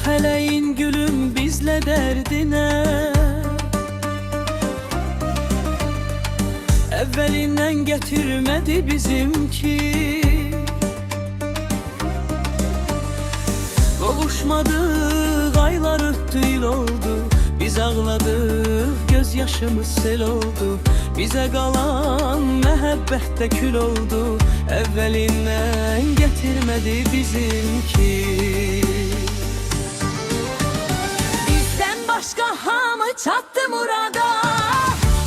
Feleğin gülüm bizle derdine, evvelinden getirmedi bizimki. Kavuşmadık, aylar öttü, yıl oldu. Biz ağladık, gözyaşımız sel oldu. Bize kalan mehabbette kül oldu. Evvelinden getirmedi bizimki. Başka hamı çattı murada,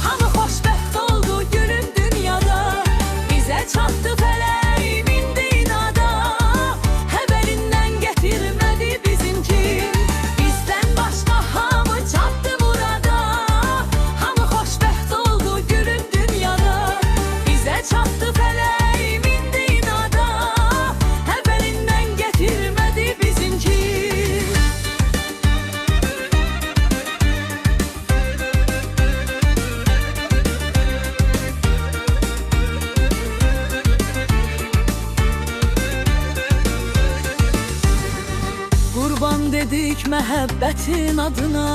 hamı xoşbəxt oldu gülüm dünyada. Bize çattı feleğim indi inada, həbərindən getirmedi bizimki. Bizden başka hamı çattı murada, hamı xoşbəxt oldu gülüm dünyada. Bize çattı feleğim indi inada, həbərindən getirmedi bizimki. Qurban dedik məhəbbətin adına,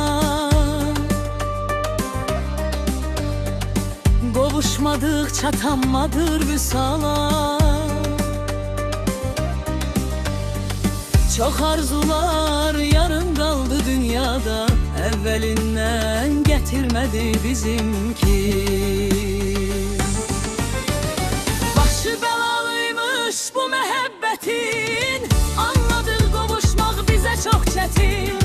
qovuşmadıq, çatanmadır vüsala. Çox arzular yarım qaldı dünyada, əvvəlindən gətirmədi bizimki. Başı bəlalıymış bu məhəbbətin, anladıq qovuşmaq bizə çox çətin.